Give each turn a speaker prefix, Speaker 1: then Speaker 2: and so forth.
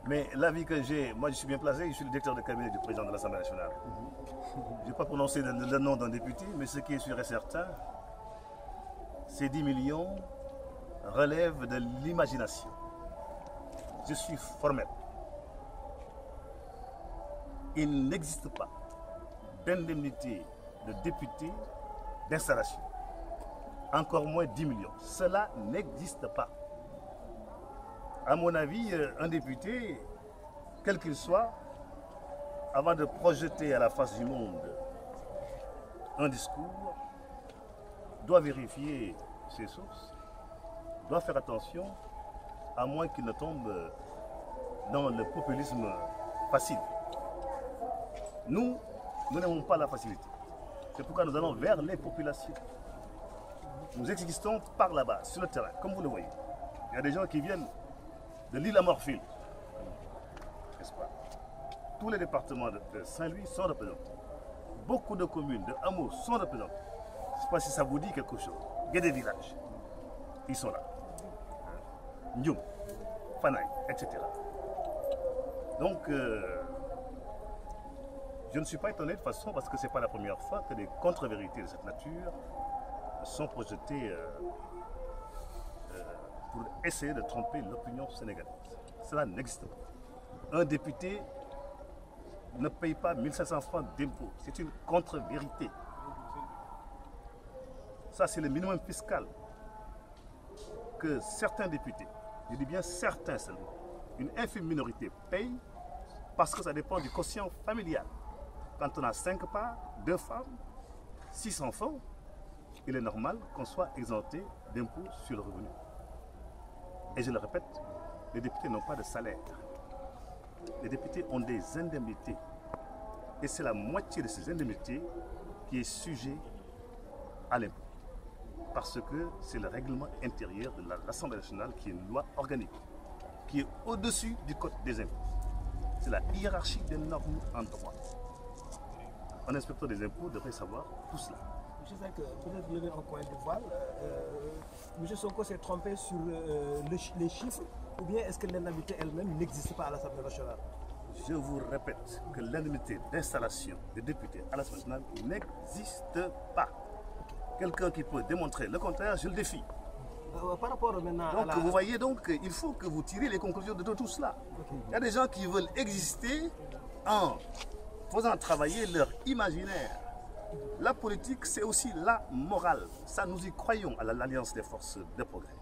Speaker 1: Mais l'avis que j'ai, moi je suis bien placé, je suis le directeur de cabinet du président de l'Assemblée nationale. Je ne vais pas prononcer le nom d'un député, mais ce qui est sûr et certain, ces 10 millions relèvent de l'imagination. Je suis formel. Il n'existe pas d'indemnité de député d'installation. Encore moins 10 millions. Cela n'existe pas. À mon avis, un député, quel qu'il soit, avant de projeter à la face du monde un discours, doit vérifier ses sources, doit faire attention, à moins qu'il ne tombe dans le populisme facile. Nous n'aimons pas la facilité. C'est pourquoi nous allons vers les populations. Nous existons par là-bas, sur le terrain, comme vous le voyez. Il y a des gens qui viennent de l'île à Morphile, n'est-ce pas? Tous les départements de Saint-Louis sont représentés. Beaucoup de communes, de hameaux sont représentés. Je ne sais pas si ça vous dit quelque chose. Il y a des villages. Ils sont là. Ndioum, Fanaï, etc. Donc, je ne suis pas étonné de façon parce que ce n'est pas la première fois que des contre-vérités de cette nature sont projetées pour essayer de tromper l'opinion sénégalaise. Cela n'existe pas. Un député ne paye pas 1500 francs d'impôts. C'est une contre-vérité. Ça, c'est le minimum fiscal que certains députés, je dis bien certains seulement, une infime minorité paye parce que ça dépend du quotient familial. Quand on a 5 parts, 2 femmes, 6 enfants, il est normal qu'on soit exempté d'impôts sur le revenu. Et je le répète, les députés n'ont pas de salaire. Les députés ont des indemnités. Et c'est la moitié de ces indemnités qui est sujet à l'impôt. Parce que c'est le règlement intérieur de l'Assemblée nationale qui est une loi organique, qui est au-dessus du code des impôts. C'est la hiérarchie des normes en droit. Un inspecteur des impôts devrait savoir tout cela.
Speaker 2: Je sais que peut-être lever un coin de voile. M. Sonko s'est trompé sur les chiffres, ou bien est-ce que l'indemnité elle-même n'existe pas à l'Assemblée nationale?
Speaker 1: Je vous répète que l'indemnité d'installation des députés à l'Assemblée nationale n'existe pas. Quelqu'un qui peut démontrer le contraire, je le défie.
Speaker 2: Par rapport maintenant
Speaker 1: donc, vous voyez donc, il faut que vous tirez les conclusions de tout cela. Okay. Il y a des gens qui veulent exister en faisant travailler leur imaginaire. La politique, c'est aussi la morale. Ça, nous y croyons à l'Alliance des forces de progrès.